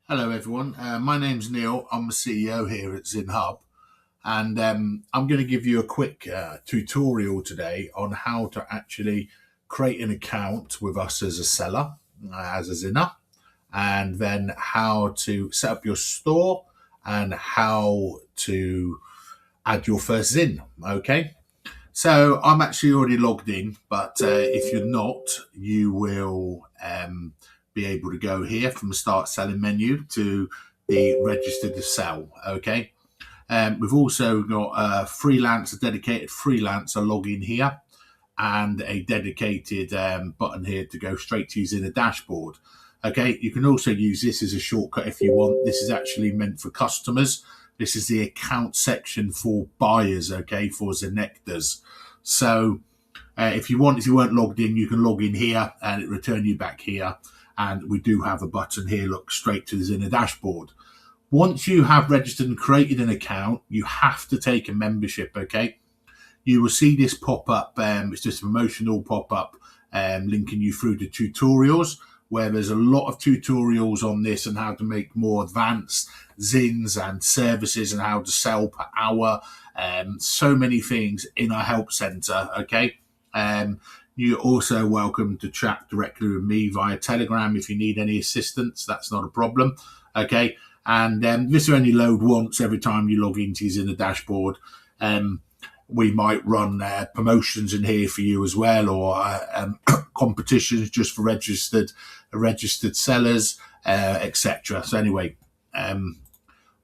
Hello, everyone. My name's Neil. I'm the CEO here at Zinn Hub, and I'm going to give you a quick tutorial today on how to actually create an account with us as a seller, as a Zinner, and then how to set up your store and how to add your first Zinn. Okay. So I'm actually already logged in, but if you're not, you will be able to go here from the start selling menu to the register to sell. Okay. We've also got a dedicated freelancer login here and a dedicated button here to go straight to using the dashboard. Okay, you can also use this as a shortcut if you want. This is actually meant for customers. This is the account section for buyers, okay, for Zinnectors. So if you weren't logged in, you can log in here and it return you back here. And we do have a button here, look straight to the Zinner Dashboard. Once you have registered and created an account, you have to take a membership, okay? You will see this pop up. It's just a promotional pop up linking you through the tutorials, where there's a lot of tutorials on this and how to make more advanced zins and services and how to sell per hour. So many things in our help center, okay? You're also welcome to chat directly with me via Telegram if you need any assistance. That's not a problem, okay? And this will only load once every time you log into Zinner Dashboard. We might run promotions in here for you as well, or competitions just for registered sellers, etc. So anyway,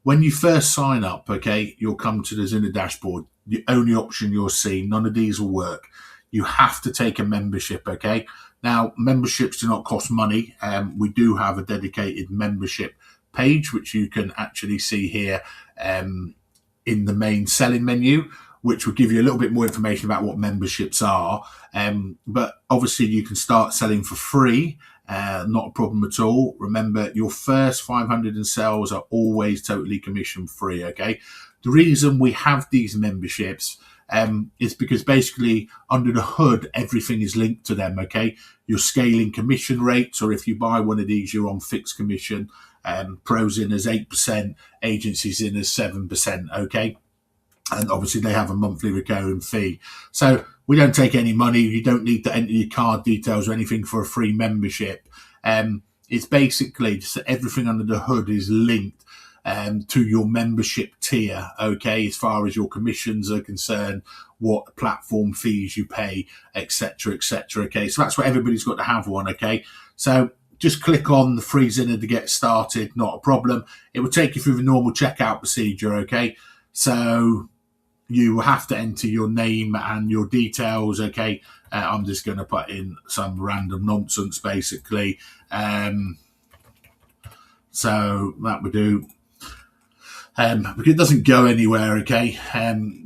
when you first sign up, okay, you'll come to the Zinner Dashboard. The only option you'll see, none of these will work. You have to take a membership, okay? Now, memberships do not cost money. We do have a dedicated membership page, which you can actually see here in the main selling menu, which will give you a little bit more information about what memberships are. But obviously you can start selling for free, not a problem at all. Remember, your first 500 in sales are always totally commission free, okay? The reason we have these memberships is because basically under the hood, everything is linked to them, okay? You're scaling commission rates, or if you buy one of these, you're on fixed commission. Pro Zinners 8%, agency Zinners 7%, okay? And obviously they have a monthly recurring fee. So we don't take any money. You don't need to enter your card details or anything for a free membership. It's basically just that everything under the hood is linked to your membership tier, okay, as far as your commissions are concerned, what platform fees you pay, etc., etc., okay? So that's what everybody's got to have one, okay? So just click on the free Zinner to get started, not a problem. It will take you through the normal checkout procedure, okay? So you have to enter your name and your details, okay? I'm just going to put in some random nonsense, basically. So that would do. Because it doesn't go anywhere, okay?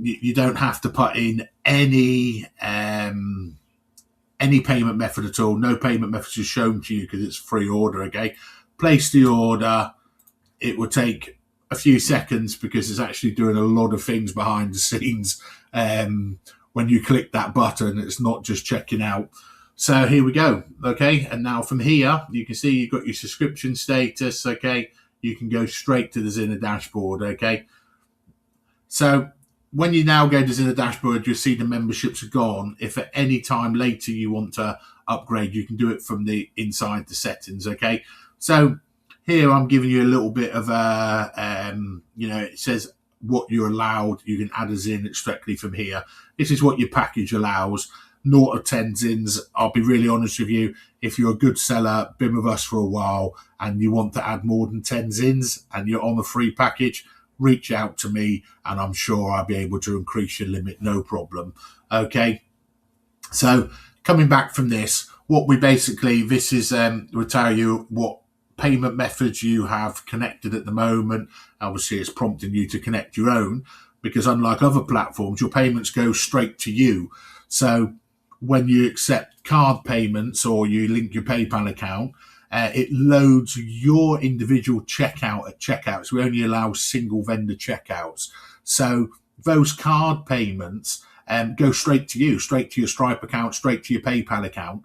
You don't have to put in any payment method at all. No payment methods is shown to you because it's free order, okay? Place the order. It will take a few seconds because it's actually doing a lot of things behind the scenes. When you click that button, it's not just checking out. So here we go, okay? And now from here, you can see you've got your subscription status, okay? You can go straight to the Zinner Dashboard, okay? So when you now go to Zinner Dashboard, you'll see the memberships are gone. If at any time later you want to upgrade, you can do it from the inside the settings, okay? So here I'm giving you a little bit of it says what you're allowed. You can add a Zinn directly from here. This is what your package allows. 0 to 10 Zins. I'll be really honest with you. If you're a good seller, been with us for a while, and you want to add more than 10 Zins and you're on the free package, reach out to me and I'm sure I'll be able to increase your limit, no problem. Okay. So coming back from this, what we basically, this is, will tell you what payment methods you have connected at the moment. Obviously it's prompting you to connect your own because unlike other platforms, your payments go straight to you. So when you accept card payments or you link your PayPal account, it loads your individual checkout at checkouts. We only allow single vendor checkouts. So those card payments go straight to you, straight to your Stripe account, straight to your PayPal account.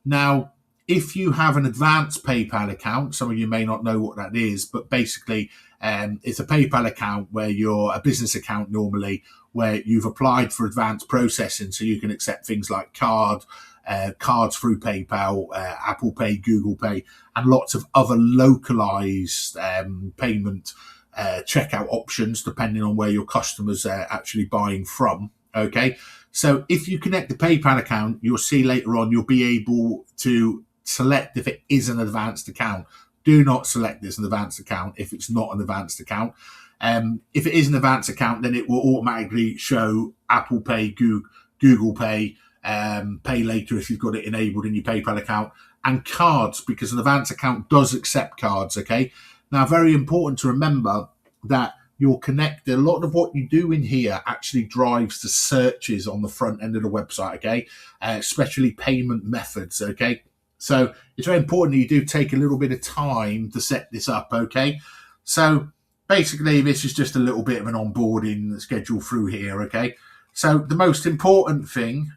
Now, if you have an advanced PayPal account, some of you may not know what that is, but basically it's a PayPal account where you're a business account normally, where you've applied for advanced processing, so you can accept things like cards through PayPal, Apple Pay, Google Pay, and lots of other localized payment checkout options depending on where your customers are actually buying from. Okay, so if you connect the PayPal account, you'll see later on you'll be able to select if it is an advanced account. Do not select this an advanced account if it's not an advanced account. If it is an advanced account, then it will automatically show Apple Pay, Google Pay, Pay Later if you've got it enabled in your PayPal account, and cards, because an advanced account does accept cards. Okay, now very important to remember that you're connected. A lot of what you do in here actually drives the searches on the front end of the website. Okay, especially payment methods. Okay, so it's very important that you do take a little bit of time to set this up. Okay, so basically this is just a little bit of an onboarding schedule through here. Okay, so the most important thing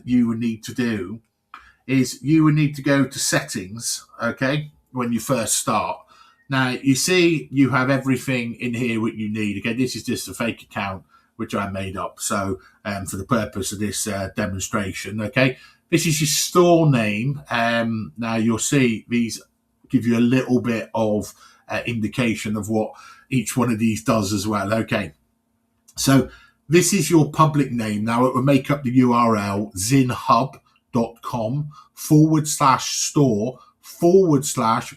you would need to do is you would need to go to settings. Okay, when you first start. Now, you see you have everything in here what you need. Okay, this is just a fake account, which I made up. So for the purpose of this demonstration, okay, this is your store name. Now, you'll see these give you a little bit of indication of what each one of these does as well. Okay, so this is your public name. Now, it will make up the URL zinnhub.com/store/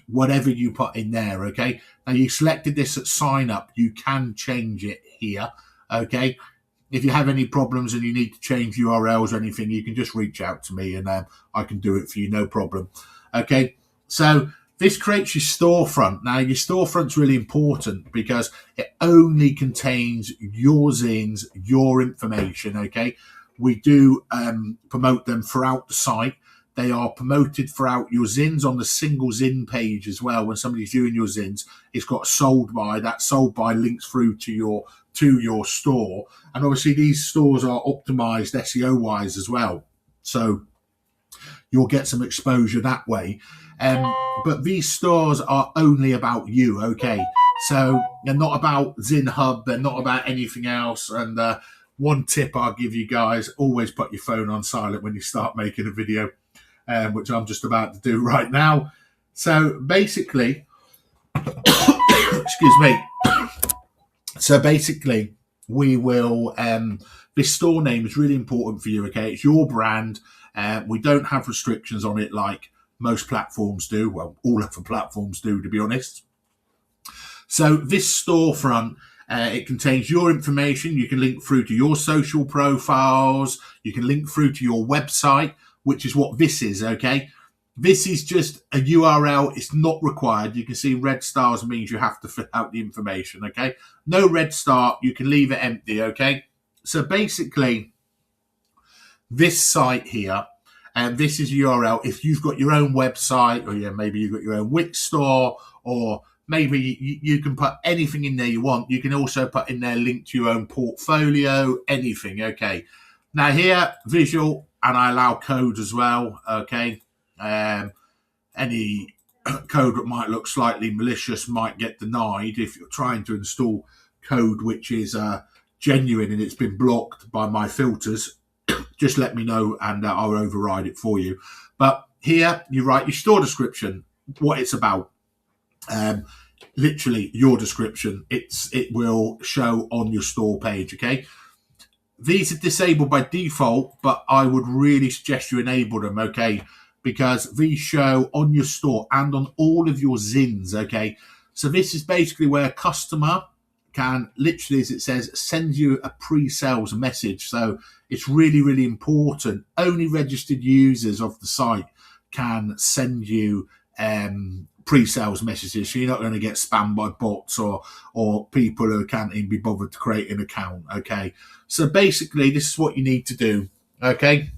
whatever you put in there. Okay, now you selected this at sign up, you can change it here. Okay, if you have any problems and you need to change URLs or anything, you can just reach out to me and I can do it for you, no problem. Okay, so this creates your storefront. Now your storefront's really important because it only contains your zins, your information. Okay, we do promote them throughout the site. They are promoted throughout your zins on the single zin page as well. When somebody's viewing your zins, it's got sold by. That sold by links through to your store. And obviously these stores are optimized SEO wise as well. So you'll get some exposure that way. But these stores are only about you. Okay, so they're not about Zinn Hub. They're not about anything else. And one tip I'll give you guys, always put your phone on silent when you start making a video. Which I'm just about to do right now. So basically, excuse me. So basically, we will, this store name is really important for you, okay? It's your brand. We don't have restrictions on it like most platforms do. Well, all of the platforms do, to be honest. So this storefront, it contains your information. You can link through to your social profiles. You can link through to your website, which is what this is, okay? This is just a URL. It's not required. You can see red stars means you have to fill out the information, okay? No red star. You can leave it empty, okay? So basically, this site here, and this is URL. If you've got your own website, or maybe you've got your own Wix store, or maybe you can put anything in there you want. You can also put in there link to your own portfolio, anything, okay? Now here, visual, and I allow code as well, okay? Any code that might look slightly malicious might get denied if you're trying to install code which is genuine and it's been blocked by my filters. Just let me know and I'll override it for you. But here you write your store description, what it's about. Literally your description. It will show on your store page, okay? These are disabled by default, but I would really suggest you enable them, okay? Because these show on your store and on all of your zins, okay? So this is basically where a customer can literally, as it says, send you a pre-sales message. So it's really, really important. Only registered users of the site can send you pre-sales messages, so you're not going to get spammed by bots or people who can't even be bothered to create an account. Okay, so basically this is what you need to do. Okay,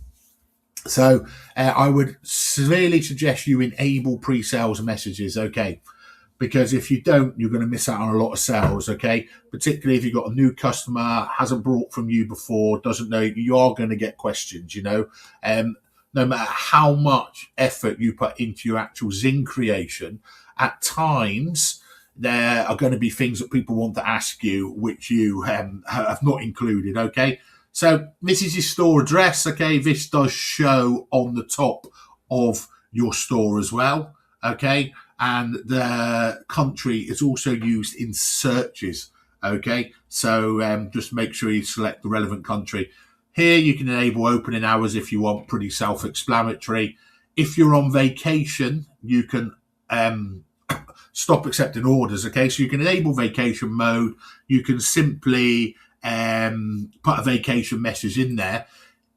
so I would severely suggest you enable pre-sales messages. Okay, because if you don't, you're going to miss out on a lot of sales. Okay, particularly if you've got a new customer, hasn't bought from you before, doesn't know, you are going to get questions, you know. no matter how much effort you put into your actual Zinn creation, at times there are going to be things that people want to ask you which you have not included. Okay, so this is your store address. Okay, this does show on the top of your store as well. Okay, and the country is also used in searches. Okay, so just make sure you select the relevant country. Here you can enable opening hours if you want, pretty self-explanatory. If you're on vacation, you can stop accepting orders. Okay, so you can enable vacation mode. You can simply put a vacation message in there.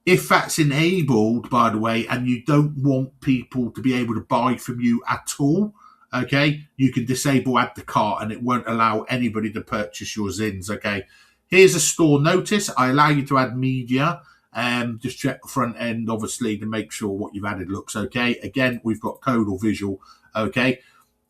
If that's enabled, by the way, and you don't want people to be able to buy from you at all, okay, you can disable add to cart and it won't allow anybody to purchase your Zinns. Okay, here's a store notice. I allow you to add media. Just check the front end, obviously, to make sure what you've added looks okay. Again, we've got code or visual. Okay,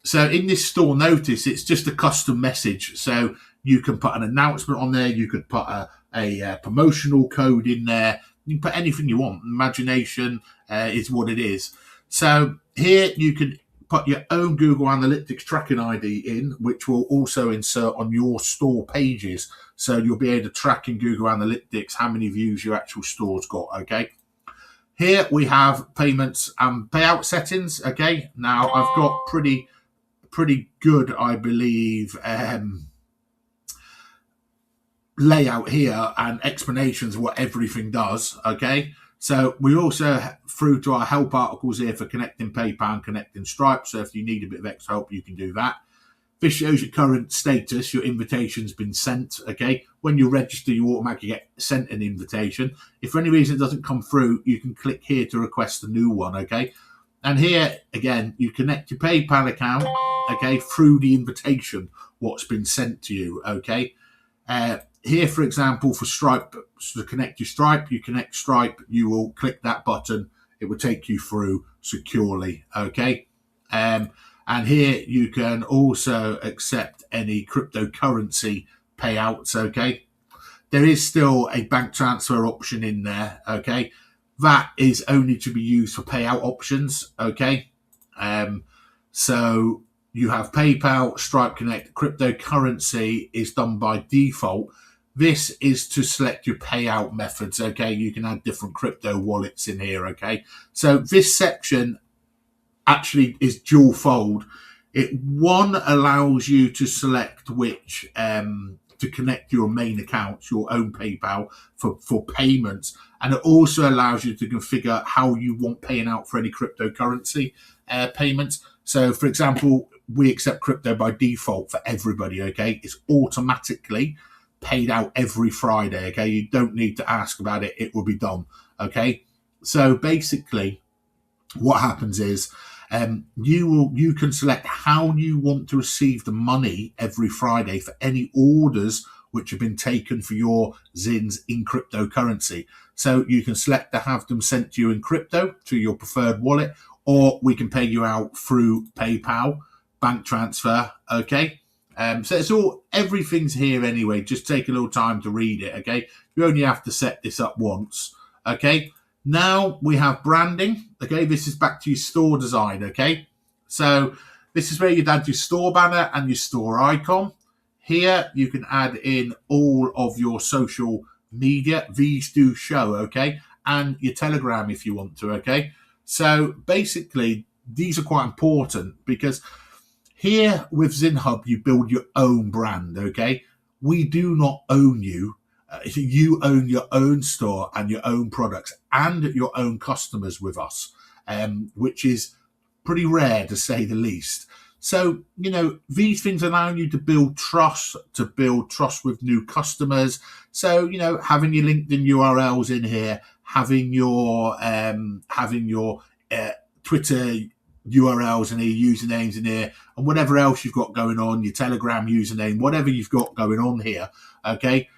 so in this store notice, it's just a custom message. So you can put an announcement on there. You could put a promotional code in there. You can put anything you want. Imagination is what it is. So here you can put your own Google Analytics tracking ID in, which will also insert on your store pages. So you'll be able to track in Google Analytics how many views your actual store's got. Okay. Here we have payments and payout settings. Okay. Now I've got pretty good, I believe, layout here and explanations of what everything does. Okay, so we also through to our help articles here for connecting PayPal and connecting Stripe. So if you need a bit of extra help, you can do that. This shows your current status. Your invitation's been sent. Okay, when you register, you automatically get sent an invitation. If for any reason it doesn't come through, you can click here to request a new one. Okay, and here again you connect your PayPal account, okay, through the invitation what's been sent to you. Okay, here, for example, for Stripe, to connect your Stripe, you connect Stripe, you will click that button, it will take you through securely. Okay, and here you can also accept any cryptocurrency payouts. Okay, there is still a bank transfer option in there. Okay, that is only to be used for payout options. Okay, so you have PayPal, Stripe Connect. Cryptocurrency is done by default. This is to select your payout methods. Okay, you can add different crypto wallets in here. Okay, so this section actually is dual fold. One allows you to select which to connect your main accounts, your own PayPal for payments, and it also allows you to configure how you want paying out for any cryptocurrency payments. So, for example, we accept crypto by default for everybody. Okay, it's automatically paid out every Friday. Okay, you don't need to ask about it, it will be done. Okay, so basically what happens is you can select how you want to receive the money every Friday for any orders which have been taken for your Zinns in cryptocurrency. So you can select to have them sent to you in crypto to your preferred wallet, or we can pay you out through PayPal, bank transfer. Okay, so it's everything's here anyway. Just take a little time to read it. Okay, you only have to set this up once. Okay, now we have branding. Okay, this is back to your store design. Okay, so this is where you'd add your store banner and your store icon. Here you can add in all of your social media. These do show. Okay, and your Telegram if you want to. Okay, so basically these are quite important because here with Zinn Hub, you build your own brand. Okay, we do not own you. You own your own store and your own products and your own customers with us, which is pretty rare to say the least. So, you know, these things allow you to build trust with new customers. So, you know, having your LinkedIn URLs in here, having your Twitter URLs and your usernames in here, and whatever else you've got going on, your Telegram username, whatever you've got going on here. Okay.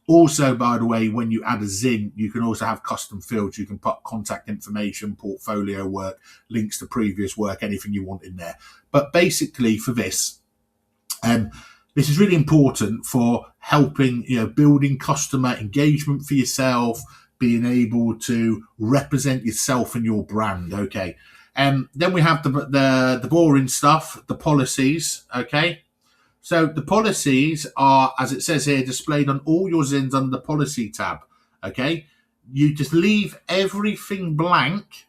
Also, by the way, when you add a Zinn, you can also have custom fields. You can put contact information, portfolio work, links to previous work, anything you want in there. But basically for this is really important for helping, you know, building customer engagement for yourself, being able to represent yourself and your brand. Okay. Then we have the boring stuff, the policies. Okay. So the policies are, as it says here, displayed on all your Zins under the policy tab. Okay. You just leave everything blank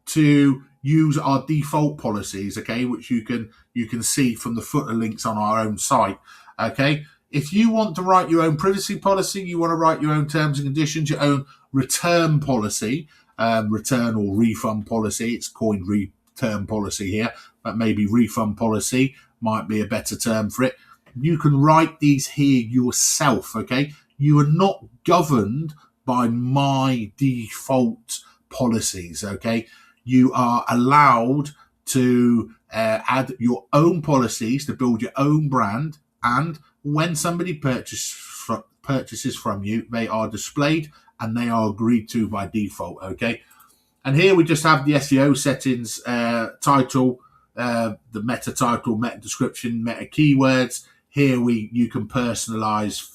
to use our default policies, okay, which you can see from the footer links on our own site. Okay. If you want to write your own privacy policy, you want to write your own terms and conditions, your own return policy, return or refund policy. It's coined return policy here, but maybe refund policy might be a better term for it. You can write these here yourself, okay? You are not governed by my default policies, okay? You are allowed to add your own policies to build your own brand, and when somebody purchases from you, they are displayed and they are agreed to by default, okay? And here we just have the SEO settings, title, the meta title, meta description, meta keywords. Here you can personalize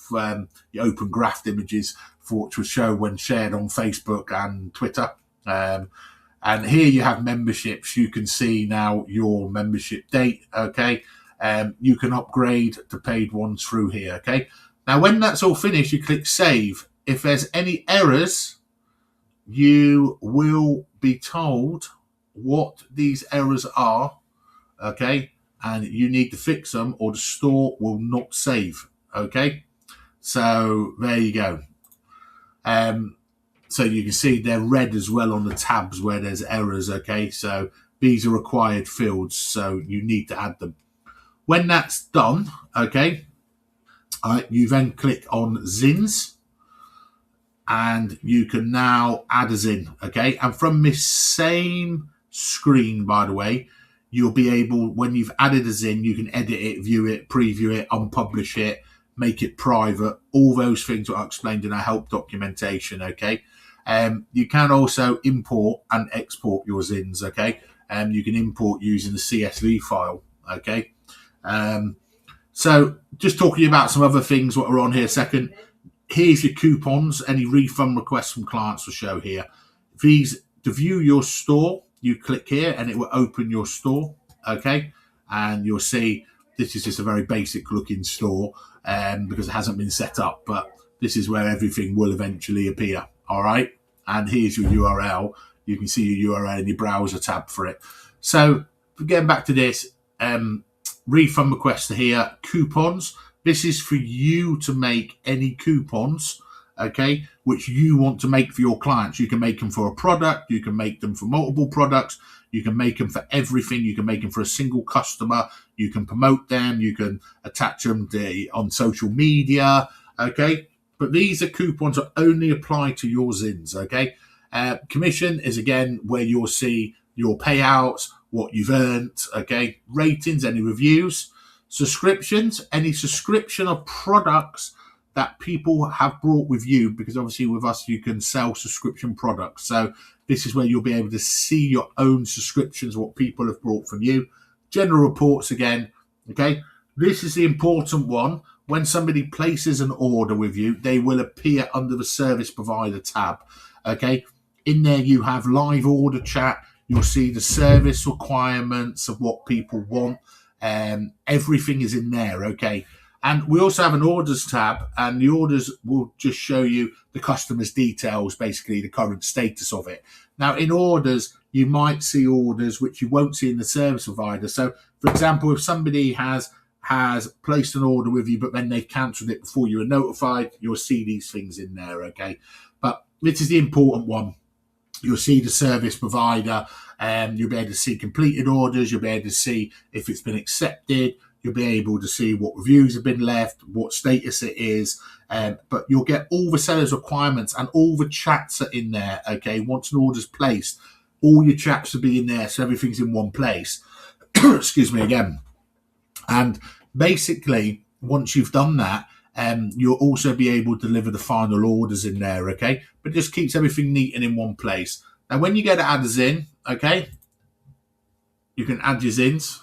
the open graph images for which will show when shared on Facebook and Twitter. And here you have memberships. You can see now your membership date, okay? You can upgrade to paid ones through here, okay? Now, when that's all finished, you click Save. If there's any errors, you will be told what these errors are, okay? And you need to fix them or the store will not save, okay? So there you go. So you can see they're red as well on the tabs where there's errors, okay? So these are required fields, so you need to add them. When that's done, okay, you then click on Zins, and you can now add a Zin, okay? And from this same screen, by the way, you'll be able, when you've added a Zin, you can edit it, view it, preview it, unpublish it, make it private. All those things are explained in our help documentation, okay? You can also import and export your Zins, okay? You can import using the CSV file, okay? So just talking about some other things what are on here a second. Here's your coupons. Any refund requests from clients will show here. These, to view your store, you click here and it will open your store, okay? And you'll see this is just a very basic looking store because it hasn't been set up, but this is where everything will eventually appear, all right? And here's your URL. You can see your URL in your browser tab for it. So getting back to this, refund requests are here, coupons. This is for you to make any coupons, okay, which you want to make for your clients. You can make them for a product. You can make them for multiple products. You can make them for everything. You can make them for a single customer. You can promote them. You can attach them on social media, okay? But these are coupons that only apply to your Zins, okay? Commission is, again, where you'll see your payouts, what you've earned, okay? Ratings, any reviews. Subscriptions, any subscription of products that people have brought with you, because obviously with us you can sell subscription products. So this is where you'll be able to see your own subscriptions, what people have brought from you. General reports again, okay? This is the important one. When somebody places an order with you, they will appear under the service provider tab, okay? In there you have live order chat. You'll see the service requirements of what people want. Everything is in there, okay? And we also have an orders tab, and the orders will just show you the customer's details, basically the current status of it. Now, in orders, you might see orders which you won't see in the service provider. So, for example, if somebody has placed an order with you, but then they've cancelled it before you were notified, you'll see these things in there, okay? But this is the important one. You'll see the service provider, and you'll be able to see completed orders. You'll be able to see if it's been accepted. You'll be able to see what reviews have been left, what status it is. But you'll get all the seller's requirements, and all the chats are in there, okay? Once an order's placed, all your chats will be in there, so everything's in one place. Excuse me again. And basically, once you've done that, you'll also be able to deliver the final orders in there, okay? But it just keeps everything neat and in one place. Now, when you go to add a Zin, okay, you can add your Zins.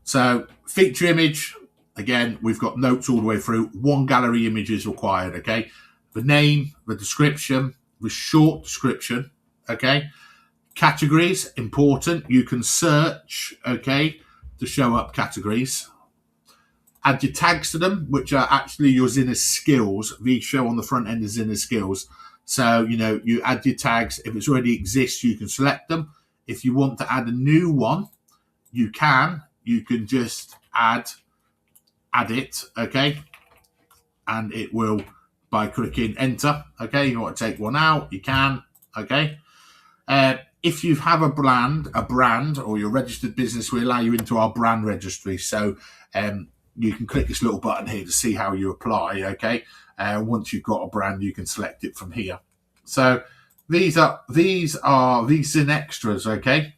So, feature image, again, we've got notes all the way through. One gallery image is required, okay? The name, the description, with short description, okay? Categories, important. You can search, okay, to show up categories. Add your tags to them, which are actually your Zinner skills. These show on the front end of Zinner skills. So, you add your tags. If it's already exists, you can select them. If you want to add a new one, you can. You can just add it, okay? And it will, by clicking enter, okay? You want to take one out, you can, okay? If you have a brand, or your registered business, we allow you into our brand registry. So you can click this little button here to see how you apply, okay? Once you've got a brand, you can select it from here. So these are Zinnectors, okay?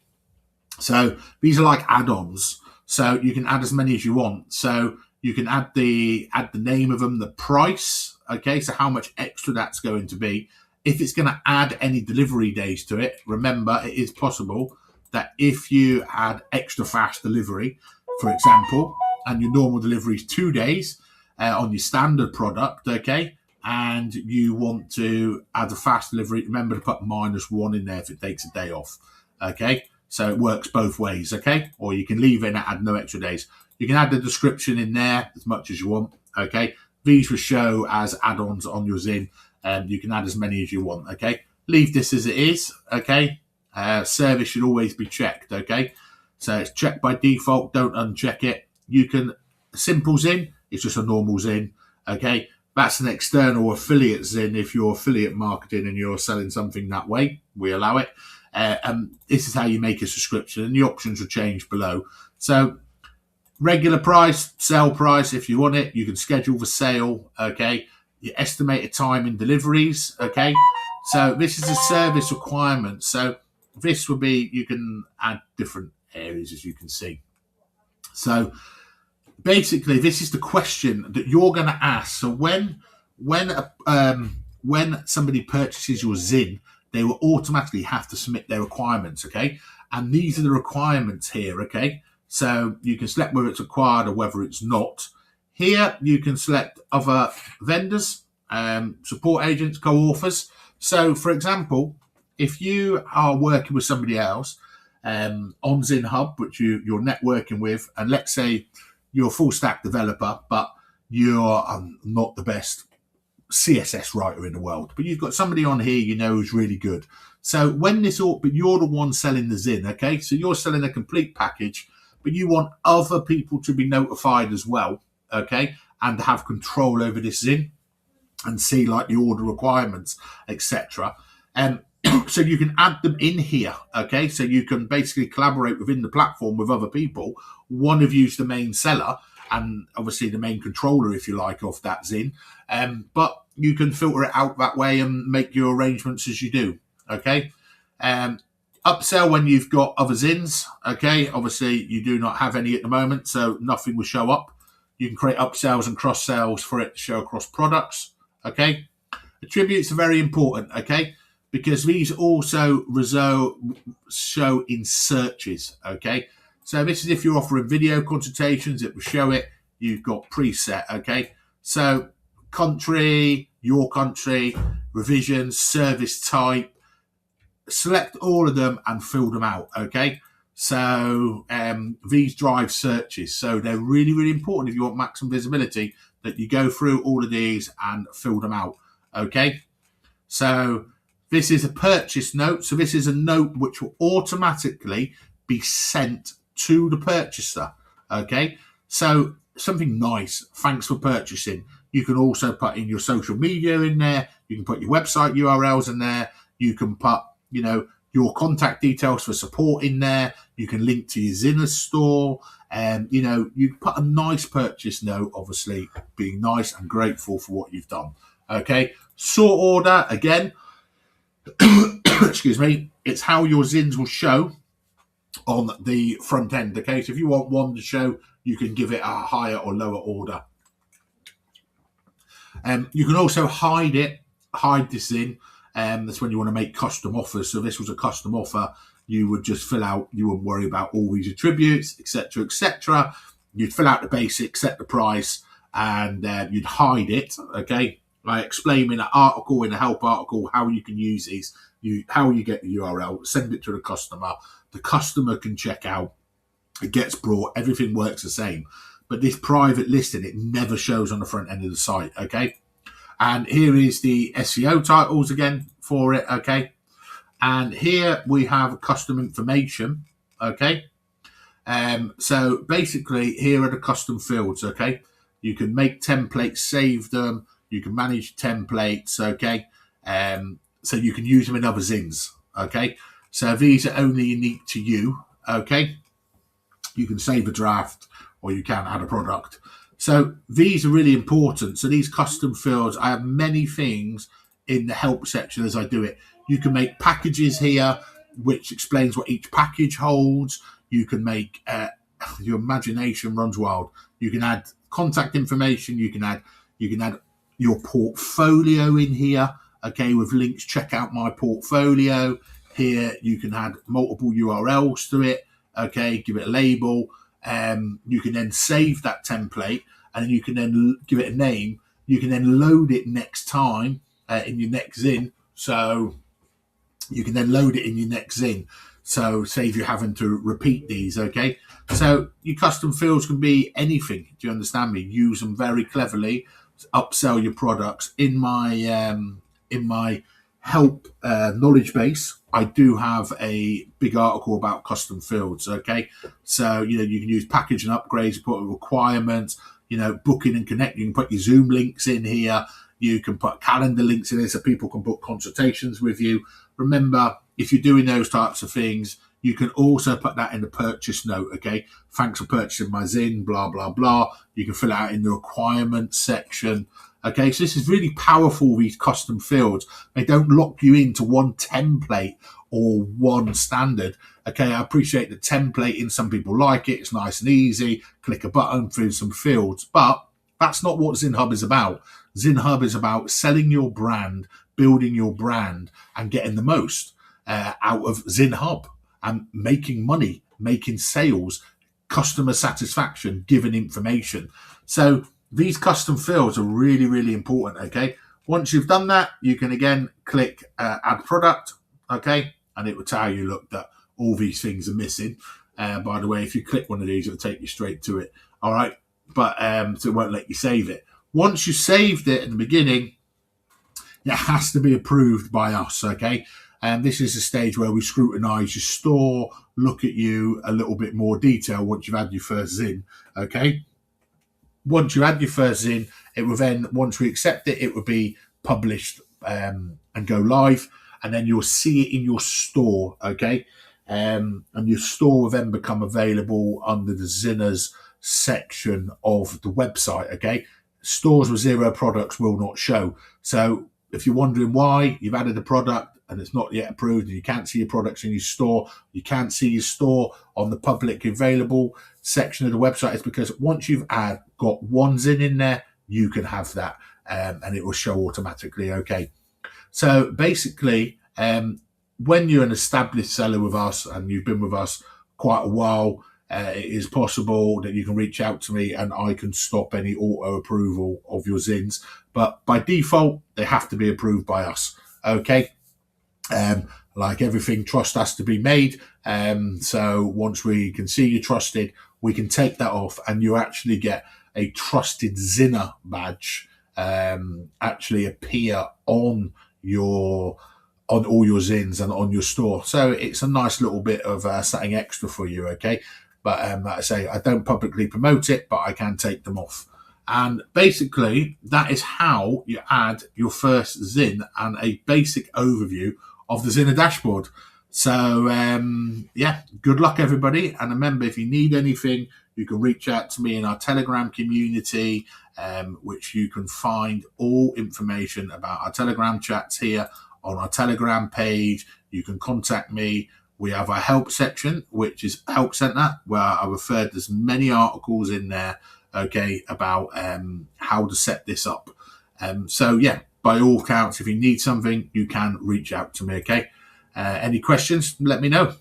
So these are like add-ons. So you can add as many as you want. So you can add the name of them, the price, okay? So how much extra that's going to be. If it's going to add any delivery days to it, remember, it is possible that if you add extra fast delivery, for example, and your normal delivery is 2 days on your standard product, okay, and you want to add a fast delivery, remember to put -1 in there if it takes a day off, okay? So it works both ways, okay? Or you can leave in and add no extra days. You can add the description in there as much as you want, okay? These will show as add-ons on your Zinn. You can add as many as you want, okay? Leave this as it is, okay? Service should always be checked, okay? So it's checked by default, don't uncheck it. You can, simple Zinn, it's just a normal Zinn, okay? That's an external affiliate Zinn. If you're affiliate marketing and you're selling something that way, we allow it. This is how you make a subscription, and the options will change below. So regular price, sale price, if you want it, you can schedule the sale, okay? Your estimated time in deliveries, okay? So this is a service requirement. So this will be, you can add different areas, as you can see. So basically, this is the question that you're going to ask. So when somebody purchases your Zinn, they will automatically have to submit their requirements, okay? And these are the requirements here, okay? So you can select whether it's required or whether it's not. Here, you can select other vendors, support agents, co-authors. So, for example, if you are working with somebody else on Zinn Hub, which you're networking with, and let's say you're a full-stack developer, but you're not the best CSS writer in the world, but you've got somebody on here you know who's really good. So when but you're the one selling the Zinn, okay? So you're selling a complete package, but you want other people to be notified as well, okay? And have control over this Zinn and see like the order requirements, etc. So you can add them in here, okay? So you can basically collaborate within the platform with other people. One of you's the main seller and obviously the main controller, if you like, of that Zinn. But you can filter it out that way and make your arrangements as you do, okay? Upsell when you've got other Zinns, okay? Obviously, you do not have any at the moment, so nothing will show up. You can create upsells and cross-sells for it to show across products, okay? Attributes are very important, okay? Because these also show in searches, okay? So this is if you're offering video consultations, it will show it. You've got preset, okay? So country, your country, revisions, service type, select all of them and fill them out, okay? So these drive searches. So they're really, really important if you want maximum visibility, that you go through all of these and fill them out, okay? So this is a purchase note. So this is a note which will automatically be sent to the purchaser, okay? So something nice, thanks for purchasing. You can also put in your social media in there. You can put your website URLs in there. You can put, you know, your contact details for support in there. You can link to your Zinners store. And, you know, you put a nice purchase note, obviously, being nice and grateful for what you've done, okay? Sort order, again, excuse me, it's how your Zinns will show on the front end, okay? So if you want one to show, you can give it a higher or lower order. You can also hide this in. That's when you want to make custom offers. So this was a custom offer. You would just fill out, you wouldn't worry about all these attributes, etc., etc. You'd fill out the basics, set the price, and you'd hide it, okay? I explain in an article, in a help article, how you can use these, how you get the URL, send it to the customer can check out, it gets brought, everything works the same. But this private listing, it never shows on the front end of the site, okay? And here is the SEO titles again for it, okay? And here we have custom information, okay? So basically, here are the custom fields, okay? You can make templates, save them, you can manage templates, okay? So you can use them in other Zins, okay? So these are only unique to you, okay? You can save a draft or you can add a product. So these are really important. So these custom fields, I have many things in the help section as I do it. You can make packages here, which explains what each package holds. You can make, your imagination runs wild. You can add contact information. You can add your portfolio in here, okay, with links. Check out my portfolio. Here you can add multiple URLs to it, okay, give it a label. You can then save that template and you can then give it a name. You can then load it next time in your next Zinn. So you can then load it in your next Zinn. So save you having to repeat these, okay? So your custom fields can be anything. Do you understand me? Use them very cleverly, upsell your products. In my help knowledge base, I do have a big article about custom fields, okay? So, you can use package and upgrades, put requirements, booking and connect. You can put your Zoom links in here. You can put calendar links in here so people can book consultations with you. Remember, if you're doing those types of things, you can also put that in the purchase note, okay? Thanks for purchasing my Zinn, blah, blah, blah. You can fill it out in the requirements section. Okay, so this is really powerful, these custom fields. They don't lock you into one template or one standard. Okay, I appreciate the templating. Some people like it. It's nice and easy. Click a button, fill some fields. But that's not what Zinn Hub is about. Zinn Hub is about selling your brand, building your brand, and getting the most out of Zinn Hub and making money, making sales, customer satisfaction, giving information. So these custom fields are really, really important, okay? Once you've done that, you can again click add product, okay? And it will tell you, look, that all these things are missing. By the way, if you click one of these, it'll take you straight to it, all right? But so it won't let you save it. Once you saved it in the beginning, it has to be approved by us, okay? And this is a stage where we scrutinize your store, look at you a little bit more detail once you've had your first Zinn, okay? Once you add your first Zinn, it will then, once we accept it, it will be published and go live, and then you'll see it in your store, okay? And your store will then become available under the Zinners section of the website, okay? Stores with 0 products will not show. So if you're wondering why you've added a product and it's not yet approved and you can't see your products in your store, you can't see your store on the public available section of the website, it's because once you've got one Zinn in there, you can have that and it will show automatically, okay? So basically, when you're an established seller with us and you've been with us quite a while, it is possible that you can reach out to me and I can stop any auto approval of your Zinns. But by default, they have to be approved by us, okay? Like everything, trust has to be made. So once we can see you trusted, we can take that off and you actually get a trusted Zinner badge actually appear on all your Zinns and on your store. So it's a nice little bit of something extra for you, okay? But like I say, I don't publicly promote it, but I can take them off. And basically, that is how you add your first Zinn and a basic overview of the Zinner Dashboard. So, yeah, good luck, everybody. And remember, if you need anything, you can reach out to me in our Telegram community, which you can find all information about our Telegram chats here on our Telegram page. You can contact me. We have our help section, which is Help Center, where I referred there's many articles in there, okay, about how to set this up. So, yeah, by all counts, if you need something, you can reach out to me, okay? Any questions, let me know.